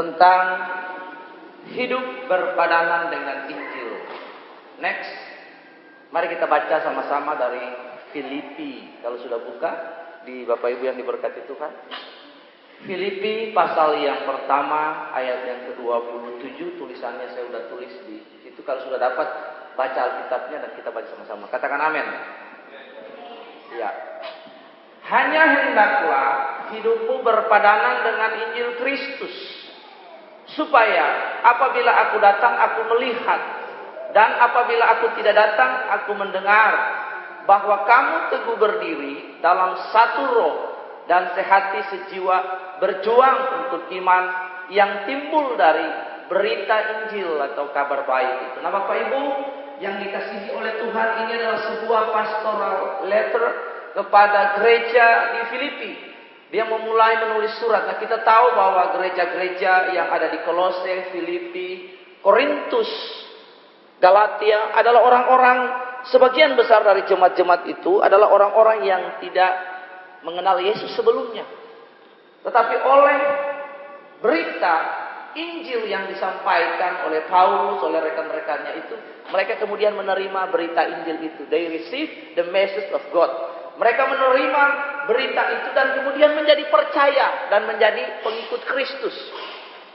tentang hidup berpadanan dengan Injil. Next, mari kita baca sama-sama dari Filipi. Kalau sudah buka di Bapak Ibu yang diberkati Tuhan. Filipi pasal yang pertama ayat yang ke-27, tulisannya saya sudah tulis di situ. Kalau sudah dapat, baca Alkitabnya dan kita baca sama-sama. Katakan amin. Ya. Hanya hendaklah hidupmu berpadanan dengan Injil Kristus, supaya apabila aku datang aku melihat, dan apabila aku tidak datang aku mendengar, bahwa kamu teguh berdiri dalam satu roh dan sehati sejiwa, berjuang untuk iman yang timbul dari berita Injil atau kabar baik itu. Nah Bapak Ibu yang dikasihi oleh Tuhan, ini adalah sebuah pastoral letter kepada gereja di Filipi. Dia memulai menulis surat. Nah kita tahu bahwa gereja-gereja yang ada di Kolose, Filipi, Korintus, Galatia adalah orang-orang, sebagian besar dari jemaat-jemaat itu adalah orang-orang yang tidak mengenal Yesus sebelumnya. Tetapi oleh berita Injil yang disampaikan oleh Paulus, oleh rekan-rekannya itu, mereka kemudian menerima berita Injil itu. They receive the message of God. Mereka menerima berita itu dan kemudian menjadi percaya dan menjadi pengikut Kristus.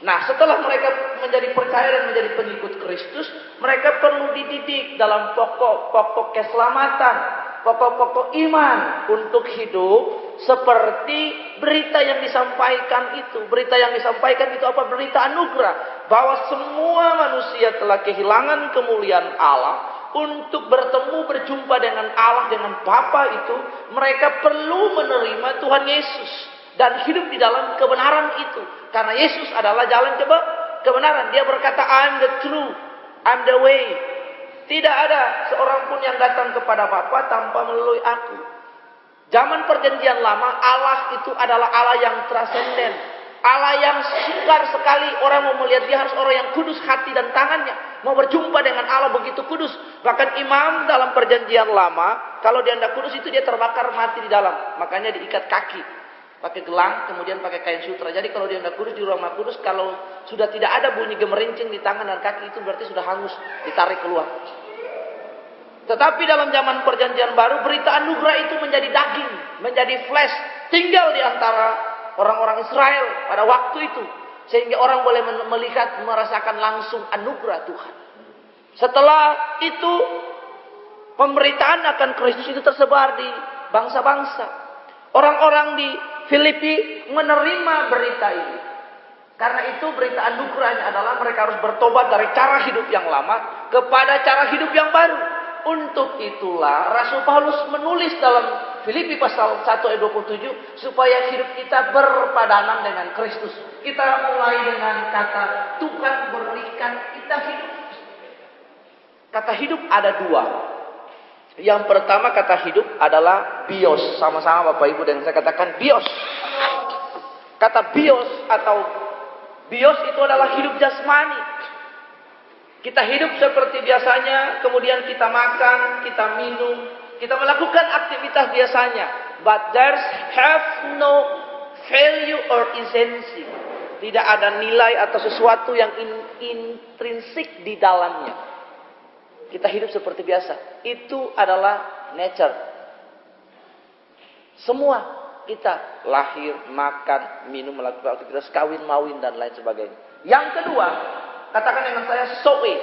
Nah, setelah mereka menjadi percaya dan menjadi pengikut Kristus, mereka perlu dididik dalam pokok-pokok keselamatan, pokok-pokok iman untuk hidup seperti berita yang disampaikan itu. Berita yang disampaikan itu apa? Berita anugerah, bahwa semua manusia telah kehilangan kemuliaan Allah. Untuk bertemu, berjumpa dengan Allah, dengan Bapa itu, mereka perlu menerima Tuhan Yesus dan hidup di dalam kebenaran itu. Karena Yesus adalah jalan kebenaran. Dia berkata, I'm the truth, I'm the way. Tidak ada seorang pun yang datang kepada Bapa tanpa melalui aku. Zaman perjanjian lama, Allah itu adalah Allah yang transenden. Allah yang sukar sekali, orang mau melihat dia harus orang yang kudus hati dan tangannya. Mau berjumpa dengan Allah begitu kudus. Bahkan imam dalam perjanjian lama, kalau dia tidak kudus itu dia terbakar mati di dalam. Makanya diikat kaki pakai gelang, kemudian pakai kain sutra. Jadi kalau dia tidak kudus di rumah kudus, kalau sudah tidak ada bunyi gemerincing di tangan dan kaki, itu berarti sudah hangus, ditarik keluar. Tetapi dalam zaman perjanjian baru, berita anugerah itu menjadi daging, menjadi flesh, tinggal di antara orang-orang Israel pada waktu itu. Sehingga orang boleh melihat, merasakan langsung anugerah Tuhan. Setelah itu, pemberitaan akan Kristus itu tersebar di bangsa-bangsa. Orang-orang di Filipi menerima berita ini. Karena itu berita anugerahnya adalah mereka harus bertobat dari cara hidup yang lama kepada cara hidup yang baru. Untuk itulah Rasul Paulus menulis dalam Filipi pasal 1 ayat 27 supaya hidup kita berpadanan dengan Kristus. Kita mulai dengan kata Tuhan berikan kita hidup. Kata hidup ada dua. Yang pertama kata hidup adalah bios. Sama-sama Bapak Ibu dan saya katakan bios. Kata bios atau bios itu adalah hidup jasmani. Kita hidup seperti biasanya, kemudian kita makan, kita minum, kita melakukan aktivitas biasanya. But there's have no value or essence. Tidak ada nilai atau sesuatu yang intrinsik di dalamnya. Kita hidup seperti biasa. Itu adalah nature. Semua kita lahir, makan, minum, melakukan aktivitas kawin, mawin dan lain sebagainya. Yang kedua, katakan dengan saya soe.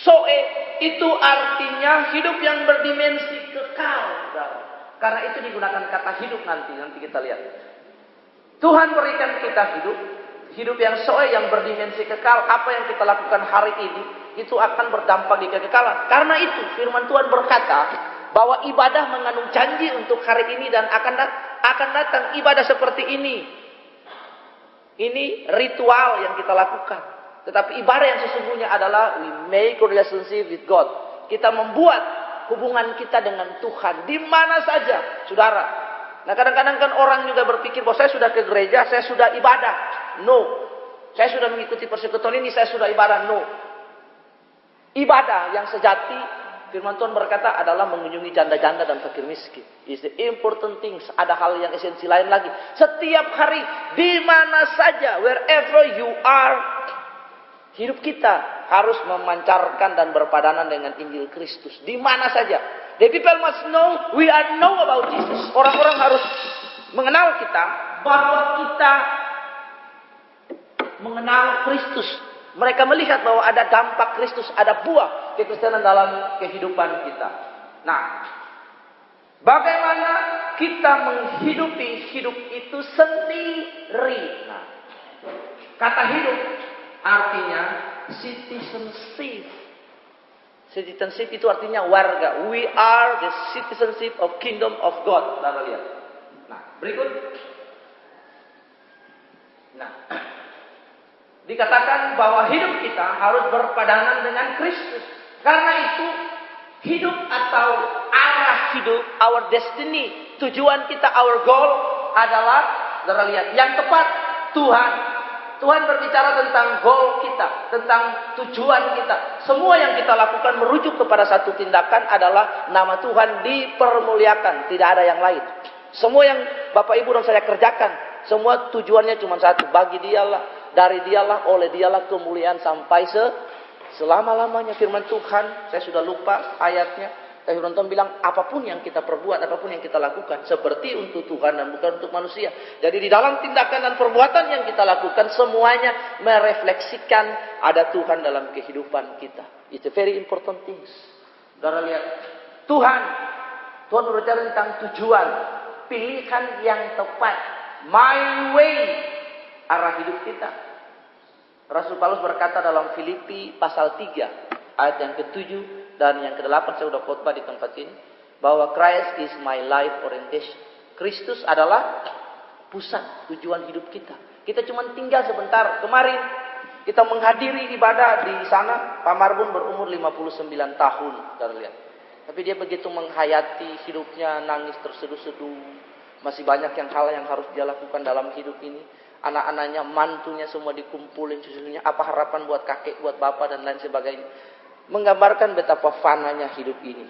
Soe itu artinya hidup yang berdimensi kekal. Karena itu digunakan kata hidup nanti kita lihat. Tuhan berikan kita hidup yang soe, yang berdimensi kekal. Apa yang kita lakukan hari ini itu akan berdampak di kekekalan. Karena itu firman Tuhan berkata bahwa ibadah mengandung janji untuk hari ini dan akan datang ibadah seperti ini. Ini ritual yang kita lakukan. Tetapi ibadah yang sesungguhnya adalah we make a relationship with God. Kita membuat hubungan kita dengan Tuhan di mana saja, saudara. Nah kadang-kadang kan orang juga berpikir bahwa saya sudah ke gereja, saya sudah ibadah. No. Saya sudah mengikuti persekutuan ini, saya sudah ibadah. No. Ibadah yang sejati Firman Tuhan berkata adalah mengunjungi janda-janda dan fakir miskin. Is the important things. Ada hal yang esensi lain lagi. Setiap hari, di mana saja, wherever you are, hidup kita harus memancarkan dan berpadanan dengan Injil Kristus. Di mana saja. The people must know, we are know about Jesus. Orang-orang harus mengenal kita, bahwa kita mengenal Kristus. Mereka melihat bahwa ada dampak Kristus, ada buah kekristenan dalam kehidupan kita. Nah, bagaimana kita menghidupi hidup itu sendiri? Nah, kata hidup artinya citizenship. Citizenship itu artinya warga. We are the citizenship of kingdom of God. Lalu lihat. Nah, berikut. Nah, dikatakan bahwa hidup kita harus berpadanan dengan Kristus. Karena itu, hidup atau arah hidup, our destiny, tujuan kita, our goal adalah, saudara lihat, yang tepat Tuhan. Tuhan berbicara tentang goal kita, tentang tujuan kita. Semua yang kita lakukan merujuk kepada satu tindakan adalah nama Tuhan dipermuliakan. Tidak ada yang lain. Semua yang Bapak Ibu dan saya kerjakan, semua tujuannya cuma satu. Bagi dialah, dari dialah, oleh dialah kemuliaan sampai selama-lamanya. Firman Tuhan, saya sudah lupa ayatnya. Tapi Firman Tuhan bilang, apapun yang kita perbuat, apapun yang kita lakukan, seperti untuk Tuhan dan bukan untuk manusia. Jadi di dalam tindakan dan perbuatan yang kita lakukan, semuanya merefleksikan ada Tuhan dalam kehidupan kita. It's a very important things. Saudara lihat, Tuhan berbicara tentang tujuan, pilihan yang tepat, my way, arah hidup kita. Rasul Paulus berkata dalam Filipi pasal 3 ayat yang ke-7 dan yang ke-8, saya sudah khotbah di tempat ini, bahwa Christ is my life orientation. Kristus adalah pusat tujuan hidup kita. Kita cuma tinggal sebentar. Kemarin kita menghadiri ibadah di sana. Pak Marbun berumur 59 tahun, saudara lihat. Tapi dia begitu menghayati hidupnya, nangis terseduh-seduh. Masih banyak hal yang harus dia lakukan dalam hidup ini. Anak-anaknya, mantunya semua dikumpulin, cucunya. Apa harapan buat kakek, buat bapak, dan lain sebagainya. Menggambarkan betapa fananya hidup ini.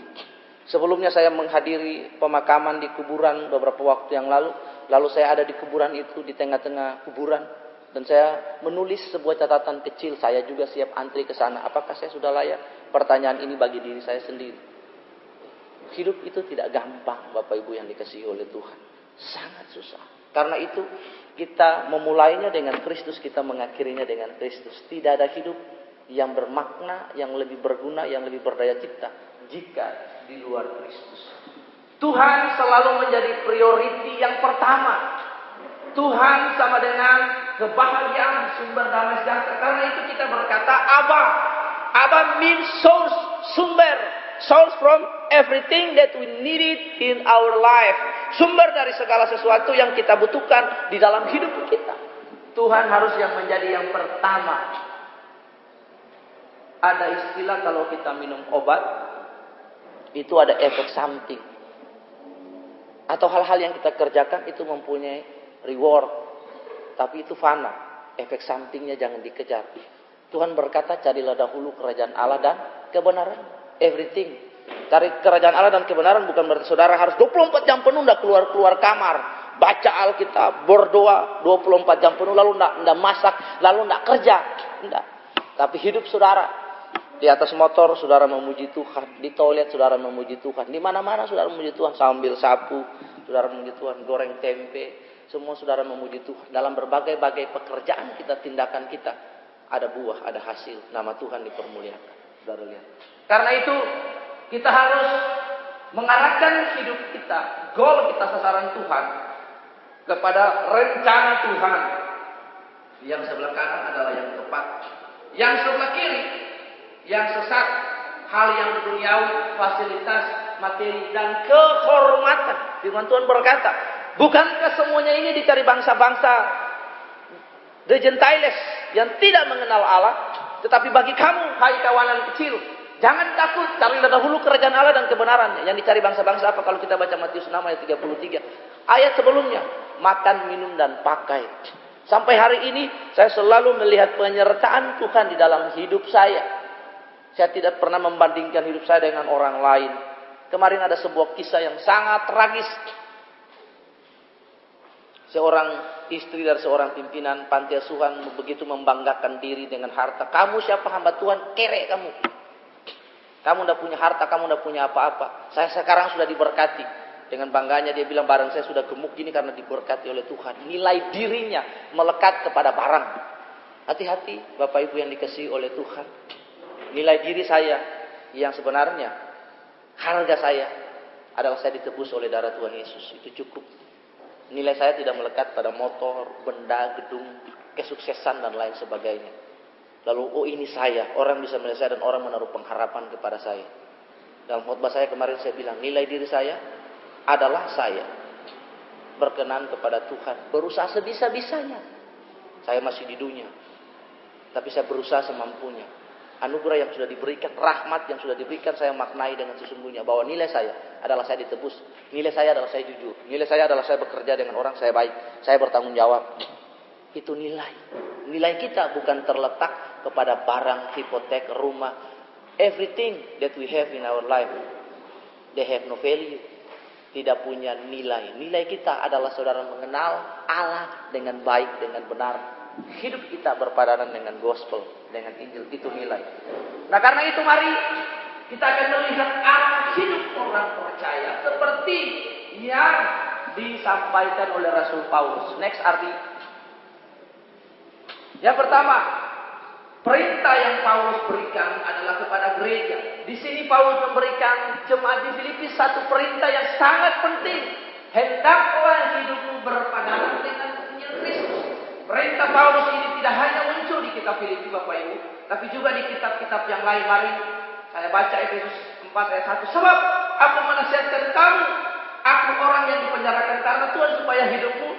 Sebelumnya saya menghadiri pemakaman di kuburan beberapa waktu yang lalu. Lalu saya ada di kuburan itu, di tengah-tengah kuburan. Dan saya menulis sebuah catatan kecil. Saya juga siap antri ke sana. Apakah saya sudah layak? Pertanyaan ini bagi diri saya sendiri. Hidup itu tidak gampang, Bapak Ibu yang dikasihi oleh Tuhan. Sangat susah. Karena itu kita memulainya dengan Kristus, kita mengakhirinya dengan Kristus. Tidak ada hidup yang bermakna, yang lebih berguna, yang lebih berdaya cipta jika di luar Kristus. Tuhan selalu menjadi prioriti yang pertama. Tuhan sama dengan kebahagiaan, sumber damai sejahtera. Karena itu kita berkata Abba. Abba means source, sumber. Source from everything that we needed in our life. Sumber dari segala sesuatu yang kita butuhkan di dalam hidup kita. Tuhan harus yang menjadi yang pertama. Ada istilah kalau kita minum obat, itu ada efek samping. Atau hal-hal yang kita kerjakan itu mempunyai reward. Tapi itu fana. Efek sampingnya jangan dikejar. Tuhan berkata, carilah dahulu kerajaan Allah dan kebenaran. Everything. Cari kerajaan Allah dan kebenaran bukan berarti saudara harus 24 jam penuh tidak keluar kamar. Baca Alkitab, berdoa 24 jam penuh, lalu tidak masak, lalu tidak kerja. Tidak. Tapi hidup saudara. Di atas motor saudara memuji Tuhan. Di toilet saudara memuji Tuhan. Di mana-mana saudara memuji Tuhan. Sambil sapu saudara memuji Tuhan. Goreng tempe. Semua saudara memuji Tuhan. Dalam berbagai-bagai pekerjaan kita, tindakan kita. Ada buah, ada hasil. Nama Tuhan dipermuliakan. Saudara lihat. Karena itu kita harus mengarahkan hidup kita. Goal kita, sasaran Tuhan. Kepada rencana Tuhan. Yang sebelah kanan adalah yang tepat. Yang sebelah kiri, yang sesat, hal yang duniawi, fasilitas, materi, dan kehormatan. Firman Tuhan berkata, bukankah semuanya ini dicari bangsa-bangsa the Gentiles yang tidak mengenal Allah? Tetapi bagi kamu, hai kawanan kecil, jangan takut, carilah dahulu kerajaan Allah dan kebenarannya. Yang dicari bangsa-bangsa apa? Kalau kita baca Matius 6 ayat 33. Ayat sebelumnya, makan, minum, dan pakai. Sampai hari ini, saya selalu melihat penyertaan Tuhan di dalam hidup saya. Saya tidak pernah membandingkan hidup saya dengan orang lain. Kemarin ada sebuah kisah yang sangat tragis. Seorang istri dari seorang pimpinan panti asuhan begitu membanggakan diri dengan harta. Kamu siapa hamba Tuhan? Kere kamu. Kamu tidak punya harta, kamu tidak punya apa-apa. Saya sekarang sudah diberkati. Dengan bangganya dia bilang, barang saya sudah gemuk gini karena diberkati oleh Tuhan. Nilai dirinya melekat kepada barang. Hati-hati Bapak Ibu yang dikasihi oleh Tuhan. Nilai diri saya yang sebenarnya, harga saya adalah saya ditebus oleh darah Tuhan Yesus. Itu cukup. Nilai saya tidak melekat pada motor, benda, gedung, kesuksesan dan lain sebagainya. Lalu, oh ini saya. Orang bisa melihat saya dan orang menaruh pengharapan kepada saya. Dalam khotbah saya kemarin saya bilang, nilai diri saya adalah saya berkenan kepada Tuhan. Berusaha sebisa-bisanya. Saya masih di dunia. Tapi saya berusaha semampunya. Anugerah yang sudah diberikan, rahmat yang sudah diberikan, saya maknai dengan sesungguhnya. Bahwa nilai saya adalah saya ditebus. Nilai saya adalah saya jujur. Nilai saya adalah saya bekerja dengan orang, saya baik. Saya bertanggung jawab. Itu nilai. Nilai kita bukan terletak kepada barang, hipotek, rumah. Everything that we have in our life, they have no value. Tidak punya nilai. Nilai kita adalah saudara mengenal Allah dengan baik, dengan benar. Hidup kita berpadanan dengan gospel, dengan Injil, itu nilai. Nah karena itu mari kita akan melihat arah hidup orang percaya seperti yang disampaikan oleh Rasul Paulus. Next arti. Yang pertama, perintah yang Paulus berikan adalah kepada gereja. Di sini Paulus memberikan jemaat di Filipi satu perintah yang sangat penting. Hendaklah hidupmu berpadanan dengan Injil Kristus. Perintah Paulus ini tidak hanya muncul di kitab Filipi Bapak Ibu, tapi juga di kitab-kitab yang lain. Mari saya baca Efesus 4 ayat 1. Sebab aku menasihatkan kamu, aku orang yang dipenjarakan karena Tuhan, supaya hidupmu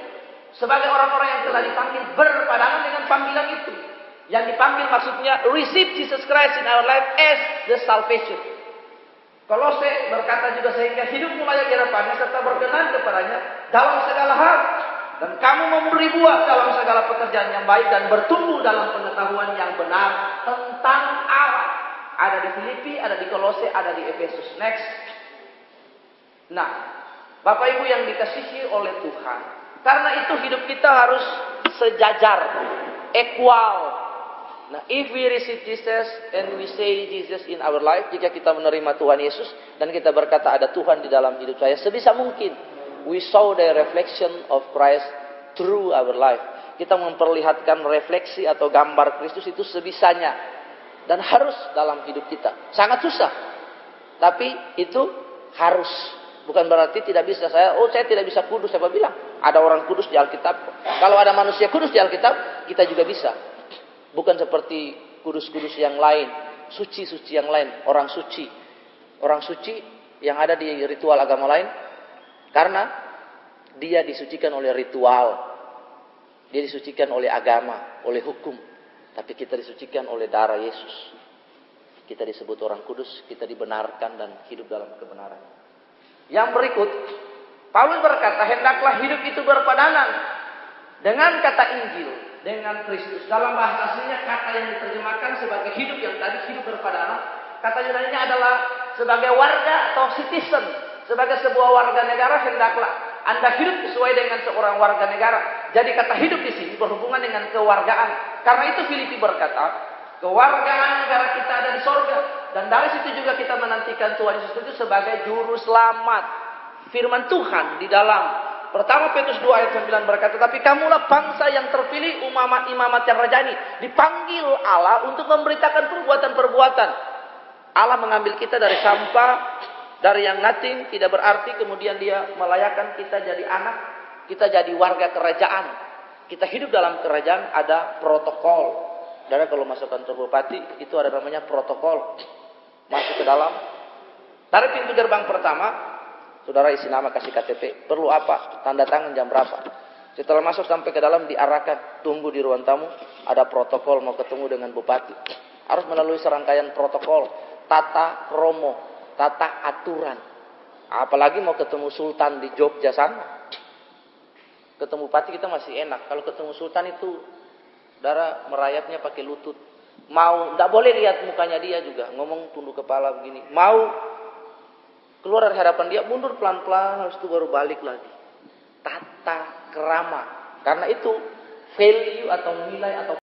sebagai orang-orang yang telah dipanggil berpadanan dengan panggilan itu. Yang dipanggil maksudnya receive Jesus Christ in our life as the salvation. Kolose berkata juga, sehingga hidupmu layak di hadapannya serta berkenan kepadanya dalam segala hal. Dan kamu memberi buah dalam segala pekerjaan yang baik dan bertumbuh dalam pengetahuan yang benar tentang Allah. Ada di Filipi, ada di Kolose, ada di Efesus. Next. Nah, Bapak Ibu yang dikasihi oleh Tuhan, karena itu hidup kita harus sejajar, equal. Nah, if we receive Jesus and we say Jesus in our life, jika kita menerima Tuhan Yesus dan kita berkata ada Tuhan di dalam hidup saya, sebisa mungkin we saw the reflection of Christ through our life. Kita memperlihatkan refleksi atau gambar Kristus itu sebisanya. Dan harus dalam hidup kita. Sangat susah. Tapi itu harus. Bukan berarti tidak bisa. Saya tidak bisa kudus. Siapa bilang? Ada orang kudus di Alkitab. Kalau ada manusia kudus di Alkitab, kita juga bisa. Bukan seperti kudus-kudus yang lain. Suci-suci yang lain. Orang suci. Orang suci yang ada di ritual agama lain. Karena dia disucikan oleh ritual. Dia disucikan oleh agama, oleh hukum. Tapi kita disucikan oleh darah Yesus. Kita disebut orang kudus, kita dibenarkan dan hidup dalam kebenaran. Yang berikut, Paulus berkata, hendaklah hidup itu berpadanan dengan kata Injil, dengan Kristus. Dalam bahasa aslinya kata yang diterjemahkan sebagai hidup yang tadi, hidup berpadanan. Kata Yunaninya adalah sebagai warga atau citizen. Sebagai sebuah warga negara, hendaklah Anda hidup sesuai dengan seorang warga negara. Jadi kata hidup di sini berhubungan dengan kewargaan. Karena itu Filipi berkata, kewargaan negara kita ada di sorga. Dan dari situ juga kita menantikan Tuhan Yesus itu sebagai juru selamat. Firman Tuhan di dalam pertama Petrus 2 ayat 9 berkata, tapi kamulah bangsa yang terpilih, imamat yang rajani. Dipanggil Allah untuk memberitakan perbuatan-perbuatan. Allah mengambil kita dari sampah, dari yang nothing, tidak berarti, kemudian dia melayakkan kita jadi anak, kita jadi warga kerajaan. Kita hidup dalam kerajaan, ada protokol. Dan kalau masuk kantor bupati, itu ada namanya protokol. Masuk ke dalam, dari pintu gerbang pertama, saudara isi nama, kasih KTP. Perlu apa? Tanda tangan jam berapa? Setelah masuk sampai ke dalam, diarahkan, tunggu di ruang tamu, ada protokol mau ketemu dengan bupati. Harus melalui serangkaian protokol, tata kromo, tata aturan. Apalagi mau ketemu sultan di Jogja sana. Ketemu bupati kita masih enak. Kalau ketemu sultan itu darah merayapnya pakai lutut. Mau, tidak boleh lihat mukanya dia juga. Ngomong tunduk kepala begini. Mau keluar dari hadapan dia, mundur pelan-pelan, habis itu baru balik lagi. Tata kerama. Karena itu value atau nilai atau